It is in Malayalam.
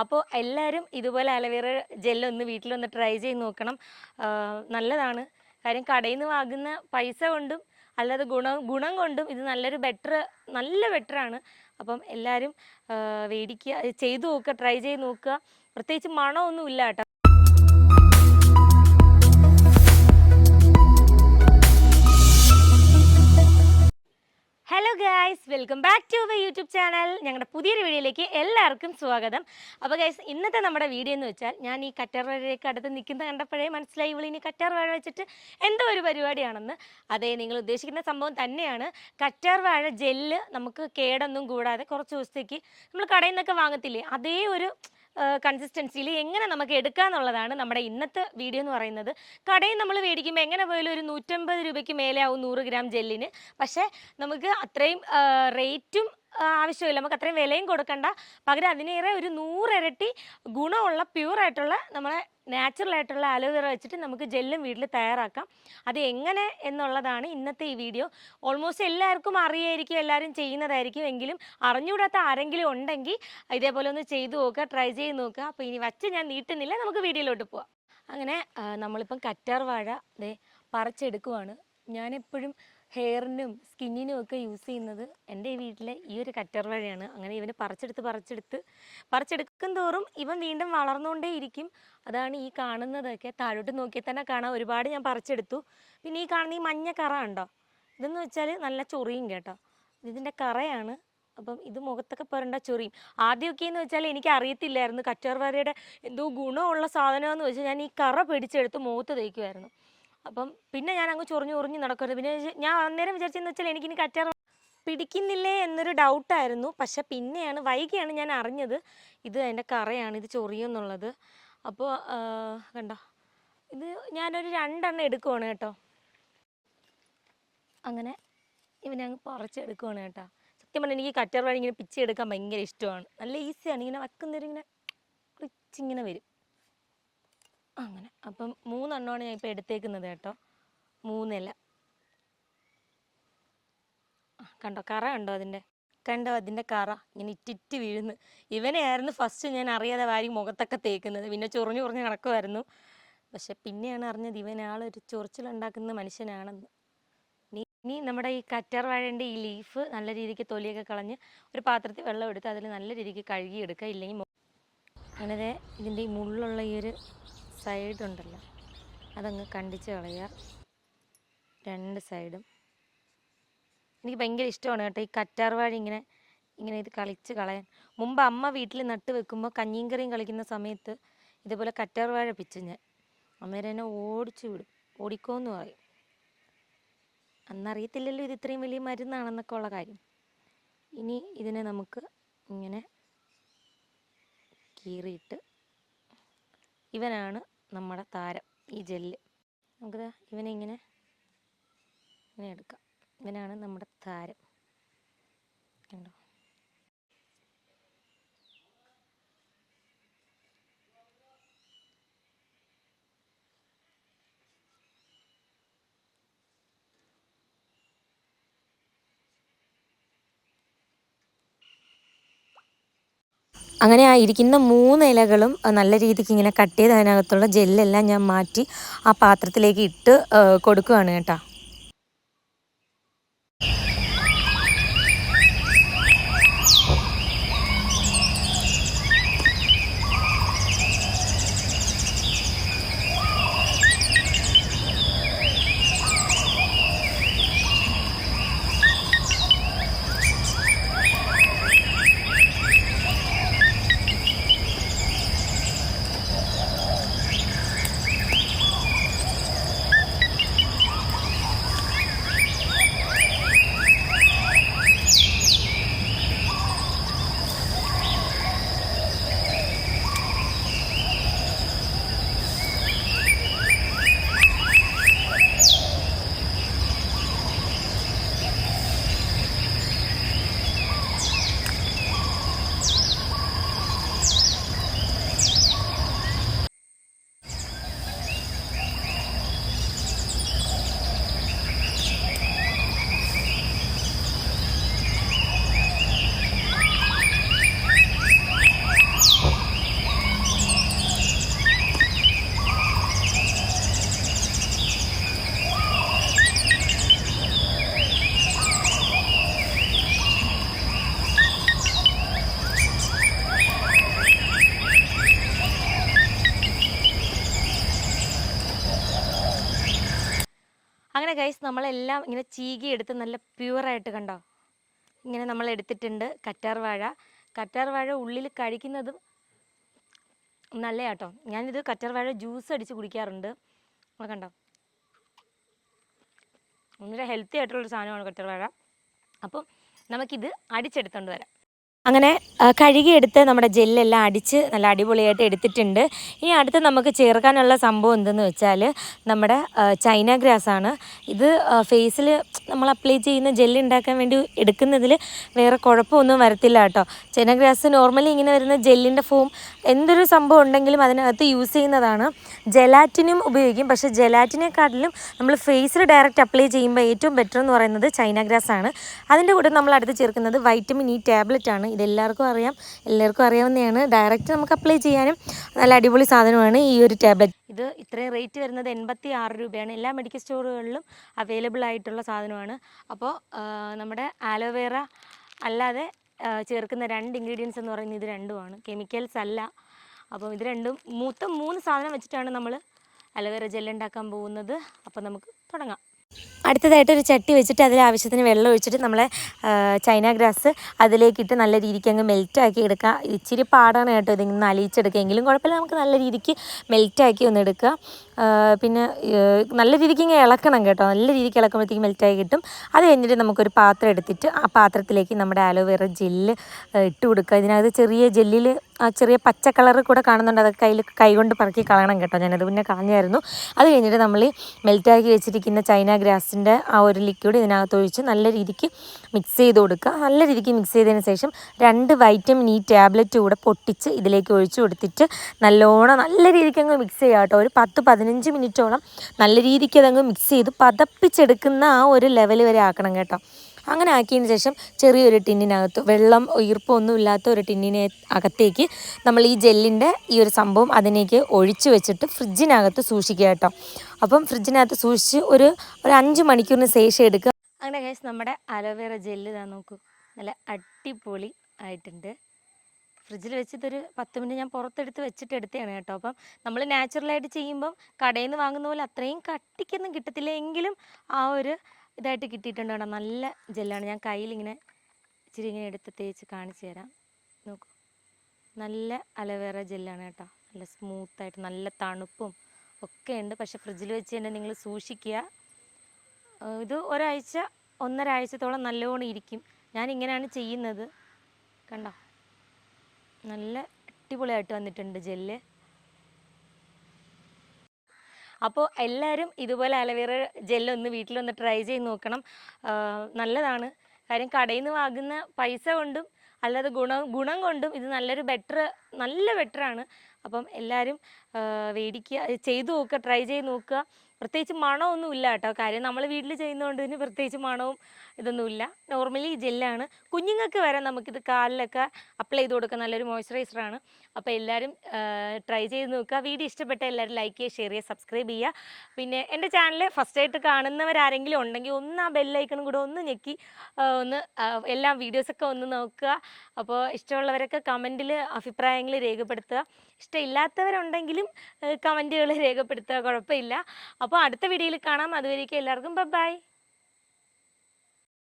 അപ്പോൾ എല്ലാവരും ഇതുപോലെ അലോവേറ ജെല്ലൊന്ന് വീട്ടിലൊന്ന് ട്രൈ ചെയ്ത് നോക്കണം. നല്ലതാണ്. കാര്യം കടയിൽ നിന്ന് വാങ്ങുന്ന പൈസ കൊണ്ടും അല്ലാതെ ഗുണം കൊണ്ടും ഇത് നല്ല ബെറ്ററാണ്. അപ്പം എല്ലാവരും മേടിക്കുക, ചെയ്തു നോക്കുക, ട്രൈ ചെയ്ത് നോക്കുക. പ്രത്യേകിച്ച് മണമൊന്നും ഇല്ല കേട്ടോ. Hello guys, welcome back to my YouTube channel. ഞങ്ങളുടെ പുതിയൊരു വീഡിയോയിലേക്ക് എല്ലാവർക്കും സ്വാഗതം. അപ്പോൾ ഗൈസ്, ഇന്നത്തെ നമ്മുടെ വീഡിയോ എന്ന് വെച്ചാൽ ഞാൻ ഈ കറ്റാർ വാഴയൊക്കെ അടുത്ത് നിൽക്കുന്നത് കണ്ടപ്പോഴേ മനസ്സിലായി ഇവളിനി കറ്റാർ വാഴ വെച്ചിട്ട് എന്തോ ഒരു പരിപാടിയാണെന്ന്. അതേ, നിങ്ങൾ ഉദ്ദേശിക്കുന്ന സംഭവം തന്നെയാണ്. കറ്റാർ വാഴ ജെല്ല് നമുക്ക് കേടൊന്നും കൂടാതെ കുറച്ച് ദിവസത്തേക്ക് നമ്മൾ കടയിൽ നിന്നൊക്കെ വാങ്ങത്തില്ലേ, അതേ ഒരു കൺസിസ്റ്റൻസിയിൽ എങ്ങനെ നമുക്ക് എടുക്കാമെന്നുള്ളതാണ് നമ്മുടെ ഇന്നത്തെ വീഡിയോ എന്ന് പറയുന്നത്. കടയിൽ നമ്മൾ മേടിക്കുമ്പോൾ എങ്ങനെ പോയാലും ഒരു 150 രൂപയ്ക്ക് മേലെ ആവും 100 ഗ്രാം ജെല്ലിന്. പക്ഷേ നമുക്ക് അത്രയും റേറ്റും ആവശ്യമില്ല, നമുക്ക് അത്രയും വിലയും കൊടുക്കണ്ട. പകരം അതിനേറെ ഒരു 100 ഇരട്ടി ഗുണമുള്ള പ്യൂറായിട്ടുള്ള നമ്മളെ നാച്ചുറലായിട്ടുള്ള അലോവേറ വെച്ചിട്ട് നമുക്ക് ജെല്ലും വീട്ടിൽ തയ്യാറാക്കാം. അത് എങ്ങനെ എന്നുള്ളതാണ് ഇന്നത്തെ ഈ വീഡിയോ. ഓൾമോസ്റ്റ് എല്ലാവർക്കും അറിയായിരിക്കും, എല്ലാവരും ചെയ്യുന്നതായിരിക്കും. എങ്കിലും അറിഞ്ഞുകൂടാത്ത ആരെങ്കിലും ഉണ്ടെങ്കിൽ ഇതേപോലെ ഒന്ന് ചെയ്തു നോക്കുക, ട്രൈ ചെയ്ത് നോക്കുക. അപ്പോൾ ഇനി വച്ച് ഞാൻ നീട്ടുന്നില്ല, നമുക്ക് വീഡിയോയിലോട്ട് പോവാം. അങ്ങനെ നമ്മളിപ്പം കറ്റാർ വാഴ പറിച്ചെടുക്കുവാണ്. ഞാനെപ്പോഴും ഹെയറിനും സ്കിന്നിനും ഒക്കെ യൂസ് ചെയ്യുന്നത് എൻ്റെ വീട്ടിലെ ഈ ഒരു കറ്റാർ വാഴയാണ്. അങ്ങനെ ഇവന് പറിച്ചെടുക്കും തോറും ഇവൻ വീണ്ടും വളർന്നുകൊണ്ടേ ഇരിക്കും. അതാണ് ഈ കാണുന്നതൊക്കെ. താഴോട്ട് നോക്കിയാൽ തന്നെ കാണാം, ഒരുപാട് ഞാൻ പറിച്ചെടുത്തു. പിന്നെ ഈ കാണുന്ന ഈ മഞ്ഞ കറ ഉണ്ടോ, ഇതെന്ന് വെച്ചാൽ നല്ല ചൊറിയും കേട്ടോ, ഇതിൻ്റെ കറയാണ്. അപ്പം ഇത് മുഖത്തൊക്കെ പുരണ്ട ചൊറിയും. ആദ്യമൊക്കെ എന്ന് വെച്ചാൽ എനിക്ക് അറിയത്തില്ലായിരുന്നു കറ്റാർ വാഴയുടെ എന്തോ ഗുണമുള്ള സാധനമെന്ന് വെച്ചാൽ ഞാൻ ഈ കറ പിടിച്ചെടുത്ത് മുഖത്ത് തേക്കുമായിരുന്നു. അപ്പം പിന്നെ ഞാൻ അങ്ങ് ചൊറിഞ്ഞ് നടക്കരുത്. പിന്നെ ഞാൻ അന്നേരം വിചാരിച്ചെന്ന് വെച്ചാൽ എനിക്കിനി കറ്റാർ പിടിക്കുന്നില്ലേ എന്നൊരു ഡൗട്ടായിരുന്നു. പക്ഷെ പിന്നെയാണ് വൈകിയാണ് ഞാൻ അറിഞ്ഞത് ഇത് അതിൻ്റെ കറയാണ്, ഇത് ചൊറിയുമെന്നുള്ളത്. അപ്പോൾ കണ്ടോ, ഇത് ഞാനൊരു 2 എണ്ണം എടുക്കുവാണ് കേട്ടോ. അങ്ങനെ ഇവനെ അങ്ങ് പറിച്ചെടുക്കുവാണ് കേട്ടോ. സത്യം പറഞ്ഞാൽ എനിക്ക് കറ്റാർ വാഴ ഇങ്ങനെ പിച്ചെടുക്കാൻ ഭയങ്കര ഇഷ്ടമാണ്. നല്ല ഈസിയാണ്, ഇങ്ങനെ വയ്ക്കുന്നവർ ഇങ്ങനെ ക്ലിച്ചിങ്ങനെ വരും. അങ്ങനെ അപ്പം 3 എണ്ണമാണ് ഞാൻ ഇപ്പോൾ എടുത്തേക്കുന്നത് കേട്ടോ. 3 ഇല കണ്ടോ, കറ കണ്ടോ, അതിൻ്റെ കറ ഇങ്ങനെ ഇറ്റിറ്റ് വീഴുന്നു. ഇവനെയായിരുന്നു ഫസ്റ്റ് ഞാൻ അറിയാതെ വാരി മുഖത്തൊക്കെ തേക്കുന്നത്. പിന്നെ ചൊറിഞ്ഞ് നടക്കുമായിരുന്നു. പക്ഷെ പിന്നെയാണ് അറിഞ്ഞത് ഇവനാളൊരു ചൊറിച്ചിലുണ്ടാക്കുന്ന മനുഷ്യനാണെന്ന്. ഇനി നമ്മുടെ ഈ കറ്റാർ വാഴേൻ്റെ ഈ ലീഫ് നല്ല രീതിക്ക് തൊലിയൊക്കെ കളഞ്ഞ് ഒരു പാത്രത്തിൽ വെള്ളം എടുത്ത് അതിൽ നല്ല രീതിക്ക് കഴുകിയെടുക്കുക. ഇല്ലെങ്കിൽ അങ്ങനെ ഇതിൻ്റെ ഈ മുള്ളുള്ള ഈ ഒരു സൈഡുണ്ടല്ലോ, അതങ്ങ് കണ്ടിച്ച് കളയുക 2 സൈഡും. എനിക്ക് ഭയങ്കര ഇഷ്ടമാണ് കേട്ടോ ഈ കറ്റാർ വാഴ ഇങ്ങനെ ഇത് കളിച്ച് കളയാൻ. മുമ്പ് അമ്മ വീട്ടിൽ നട്ട് വെക്കുമ്പോൾ കഞ്ഞിയും കറിയും കളിക്കുന്ന സമയത്ത് ഇതേപോലെ കറ്റാർ വാഴ പിച്ചു ഞാൻ. അമ്മേരെ എന്നെ ഓടിച്ചു വിടും, ഓടിക്കോന്ന് പറയും. അന്നറിയത്തില്ലല്ലോ ഇത് ഇത്രയും വലിയ മരുന്നാണെന്നൊക്കെ ഉള്ള കാര്യം. ഇനി ഇതിനെ നമുക്ക് ഇങ്ങനെ കീറിയിട്ട്, ഇവനാണ് നമ്മുടെ താരം ഈ ജെല്ല്. നമുക്കിത് ഇവനെ ഇങ്ങനെ എടുക്കാം. ഇവനാണ് നമ്മുടെ താരം കണ്ടോ. അങ്ങനെ ആ ഇരിക്കുന്ന 3 ഇലകളും നല്ല രീതിക്ക് ഇങ്ങനെ കട്ട് ചെയ്ത് അതിനകത്തുള്ള ജെല്ലെല്ലാം ഞാൻ മാറ്റി ആ പാത്രത്തിലേക്ക് ഇട്ട് കൊടുക്കുകയാണ് കേട്ടോ. അങ്ങനെ ഗൈസ് നമ്മളെല്ലാം ഇങ്ങനെ ചീകി എടുത്ത് നല്ല പ്യുവറായിട്ട് കണ്ടോ, ഇങ്ങനെ നമ്മൾ എടുത്തിട്ടുണ്ട് കറ്റാർ വാഴ ഉള്ളിൽ കഴിക്കുന്നതും നല്ല കേട്ടോ. ഞാനിത് കറ്റാർ വാഴ ജ്യൂസ് അടിച്ച് കുടിക്കാറുണ്ട്. നമ്മൾ കണ്ടോ, വളരെ ഹെൽത്തി ആയിട്ടുള്ളൊരു സാധനമാണ് കറ്റാർ വാഴ. അപ്പം നമുക്കിത് അടിച്ചെടുത്തോണ്ട് വരാം. അങ്ങനെ കഴുകിയെടുത്ത് നമ്മുടെ ജെല്ലെല്ലാം അടിച്ച് നല്ല അടിപൊളിയായിട്ട് എടുത്തിട്ടുണ്ട്. ഇനി അടുത്ത് നമുക്ക് ചേർക്കാനുള്ള സംഭവം എന്തെന്ന് വെച്ചാൽ നമ്മുടെ ചൈന ഗ്രാസാണ്. ഇത് ഫേസിൽ നമ്മൾ അപ്ലൈ ചെയ്യുന്ന ജെല്ല് ഉണ്ടാക്കാൻ വേണ്ടി എടുക്കുന്നതിൽ വേറെ കുഴപ്പമൊന്നും വരത്തില്ല കേട്ടോ. ചൈന ഗ്രാസ് നോർമലി ഇങ്ങനെ വരുന്ന ജെല്ലിൻ്റെ ഫോം എന്തൊരു സംഭവം ഉണ്ടെങ്കിലും അതിനകത്ത് യൂസ് ചെയ്യുന്നതാണ്. ജെലാറ്റിനും ഉപയോഗിക്കും, പക്ഷേ ജെലാറ്റിനെക്കാട്ടിലും നമ്മൾ ഫേസിൽ ഡയറക്റ്റ് അപ്ലൈ ചെയ്യുമ്പോൾ ഏറ്റവും ബെറ്റർ എന്ന് പറയുന്നത് ചൈന ഗ്രാസാണ്. അതിൻ്റെ കൂടെ നമ്മൾ അടുത്ത് ചേർക്കുന്നത് വൈറ്റമിൻ ഇ ടാബ്ലറ്റ് ആണ്. ഇതെല്ലാവർക്കും അറിയാവുന്നതാണ്. ഡയറക്റ്റ് നമുക്ക് അപ്ലൈ ചെയ്യാനും നല്ല അടിപൊളി സാധനമാണ് ഈ ഒരു ടാബ്ലറ്റ്. ഇത് ഇത്രയും റേറ്റ് വരുന്നത് 86 രൂപയാണ്. എല്ലാ മെഡിക്കൽ സ്റ്റോറുകളിലും അവൈലബിൾ ആയിട്ടുള്ള സാധനമാണ്. അപ്പോൾ നമ്മുടെ ആലോവേറ അല്ലാതെ ചേർക്കുന്ന 2 ഇൻഗ്രീഡിയൻസ് എന്ന് പറയുന്നത് ഇത് രണ്ടുമാണ്, കെമിക്കൽസ് അല്ല. അപ്പോൾ ഇത് രണ്ടും 3 സാധനം വെച്ചിട്ടാണ് നമ്മൾ അലോവേറ ജെൽ ഉണ്ടാക്കാൻ പോകുന്നത്. അപ്പോൾ നമുക്ക് തുടങ്ങാം. അടുത്തതായിട്ടൊരു ചട്ടി വെച്ചിട്ട് അതിൽ ആവശ്യത്തിന് വെള്ളം ഒഴിച്ചിട്ട് നമ്മളെ ചൈന ഗ്രാസ് അതിലേക്കിട്ട് നല്ല രീതിക്ക് അങ്ങ് മെൽറ്റാക്കി എടുക്കുക. ഇച്ചിരി പാടാണ് കേട്ടോ ഇതിങ്ങനെ അലിയിച്ചെടുക്കുക, എങ്കിലും കുഴപ്പമില്ല, നമുക്ക് നല്ല രീതിക്ക് മെൽറ്റാക്കി ഒന്ന് എടുക്കുക. പിന്നെ നല്ല രീതിക്ക് ഇങ്ങനെ ഇളക്കണം കേട്ടോ, നല്ല രീതിക്ക് ഇളക്കുമ്പോഴത്തേക്ക് മെൽറ്റായി കിട്ടും. അത് കഴിഞ്ഞിട്ട് നമുക്കൊരു പാത്രം എടുത്തിട്ട് ആ പാത്രത്തിലേക്ക് നമ്മുടെ ആലോവേറ ജെല്ല് ഇട്ട് കൊടുക്കുക. ഇതിനകത്ത് ചെറിയ ജെല്ലിൽ ആ ചെറിയ പച്ച കളർ കൂടെ കാണുന്നുണ്ട്, അതൊക്കെ കൈ കൊണ്ട് പറക്കി കളയണം കേട്ടോ. ഞാനത് പിന്നെ കളഞ്ഞായിരുന്നു. അത് കഴിഞ്ഞിട്ട് നമ്മൾ മെൽറ്റാക്കി വെച്ചിരിക്കുന്ന ചൈന ഗ്രാസിൻ്റെ ആ ഒരു ലിക്വിഡ് ഇതിനകത്ത് ഒഴിച്ച് നല്ല രീതിക്ക് മിക്സ് ചെയ്ത് കൊടുക്കുക. നല്ല രീതിക്ക് മിക്സ് ചെയ്തതിന് ശേഷം 2 വൈറ്റമിൻ ഇ ടാബ്ലറ്റ് കൂടെ പൊട്ടിച്ച് ഇതിലേക്ക് ഒഴിച്ച് കൊടുത്തിട്ട് നല്ല രീതിക്ക് അങ്ങ് മിക്സ് ചെയ്യുക കേട്ടോ. ഒരു 10-15 മിനിറ്റോളം നല്ല രീതിക്ക് അതങ്ങ് മിക്സ് ചെയ്ത് പതപ്പിച്ചെടുക്കുന്ന ആ ഒരു ലെവൽ വരെ ആക്കണം കേട്ടോ. അങ്ങനെ ആക്കിയതിന് ശേഷം ചെറിയൊരു ടിന്നിനകത്ത് വെള്ളം ഈർപ്പമൊന്നും ഇല്ലാത്ത ഒരു ടിന്നിനെ അകത്തേക്ക് നമ്മൾ ഈ ജെല്ലിൻ്റെ ഈ ഒരു സംഭവം അതിലേക്ക് ഒഴിച്ച് വെച്ചിട്ട് ഫ്രിഡ്ജിനകത്ത് സൂക്ഷിക്കുക കേട്ടോ. അപ്പം ഫ്രിഡ്ജിനകത്ത് സൂക്ഷിച്ച് ഒരു 5 മണിക്കൂറിന് ശേഷം എടുക്കുക. അങ്ങനെ ഗൈസ് നമ്മുടെ അലോവേറ ജെല്ല് ഇതാ നോക്കൂ, നല്ല അടിപൊളി ആയിട്ടുണ്ട്. ഫ്രിഡ്ജിൽ വെച്ചിട്ടൊരു 10 മിനിറ്റ് ഞാൻ പുറത്തെടുത്ത് വെച്ചിട്ട് എടുത്തതാണ് കേട്ടോ. അപ്പം നമ്മൾ നാച്ചുറലായിട്ട് ചെയ്യുമ്പം കടയിൽ നിന്ന് വാങ്ങുന്ന പോലെ അത്രയും കട്ടിക്കൊന്നും കിട്ടത്തില്ല, എങ്കിലും ആ ഒരു ഇതായിട്ട് കിട്ടിയിട്ടുണ്ട് കേട്ടോ. നല്ല ജെല്ലാണ്. ഞാൻ കയ്യിലിങ്ങനെ ഇച്ചിരി ഇങ്ങനെ എടുത്ത് തേച്ച് കാണിച്ചു തരാം. നോക്കൂ, നല്ല അലോവേറ ജെല്ലാണ് കേട്ടോ. നല്ല സ്മൂത്തായിട്ട് നല്ല തണുപ്പും ഒക്കെ ഉണ്ട്. പക്ഷേ ഫ്രിഡ്ജിൽ വെച്ച് തന്നെ നിങ്ങൾ സൂക്ഷിക്കുക. ഇത് 1-1.5 ആഴ്ചത്തോളം നല്ലോണം ഇരിക്കും. ഞാൻ ഇങ്ങനെയാണ് ചെയ്യുന്നത്. കണ്ടോ, നല്ല അടിപൊളിയായിട്ട് വന്നിട്ടുണ്ട് ജെല്ല്. അപ്പോൾ എല്ലാവരും ഇതുപോലെ അലോവേറ ജെല്ലൊന്ന് വീട്ടിലൊന്ന് ട്രൈ ചെയ്ത് നോക്കണം. നല്ലതാണ്. കാര്യം കടയിൽ നിന്ന് വാങ്ങുന്ന പൈസ കൊണ്ടും അല്ലാതെ ഗുണം കൊണ്ടും ഇത് നല്ല ബെറ്ററാണ്. അപ്പം എല്ലാവരും മേടിക്കുക, ചെയ്ത് നോക്കുക, ട്രൈ ചെയ്ത് നോക്കുക. പ്രത്യേകിച്ച് മണമൊന്നും ഇല്ല കേട്ടോ. കാര്യം നമ്മൾ വീട്ടിൽ ചെയ്യുന്നതുകൊണ്ട് തന്നെ പ്രത്യേകിച്ച് മണവും ഇതൊന്നുമില്ല. നോർമലി ജെല്ലാണ്. കുഞ്ഞുങ്ങൾക്ക് വരെ നമുക്കിത് കാലിലൊക്കെ അപ്ലൈ ചെയ്ത് കൊടുക്കുക. നല്ലൊരു മോയ്സ്ചറൈസറാണ്. അപ്പോൾ എല്ലാവരും ട്രൈ ചെയ്ത് നോക്കുക. വീഡിയോ ഇഷ്ടപ്പെട്ട എല്ലാവരും ലൈക്ക് ചെയ്യുക, ഷെയർ ചെയ്യുക, സബ്സ്ക്രൈബ് ചെയ്യുക. പിന്നെ എൻ്റെ ചാനൽ ഫസ്റ്റായിട്ട് കാണുന്നവരാരെങ്കിലും ഉണ്ടെങ്കിൽ ഒന്ന് ആ ബെല്ലൈക്കണും കൂടെ ഒന്ന് ഞെക്കി എല്ലാ വീഡിയോസൊക്കെ ഒന്ന് നോക്കുക. അപ്പോൾ ഇഷ്ടമുള്ളവരൊക്കെ കമൻറ്റിൽ അഭിപ്രായങ്ങൾ രേഖപ്പെടുത്തുക. ഇഷ്ടമില്ലാത്തവരുണ്ടെങ്കിലും കമൻറ്റുകൾ രേഖപ്പെടുത്തുക, കുഴപ്പമില്ല. അപ്പോൾ അടുത്ത വീഡിയോയിൽ കാണാം. അതുവരേക്കും എല്ലാവർക്കും ബൈ.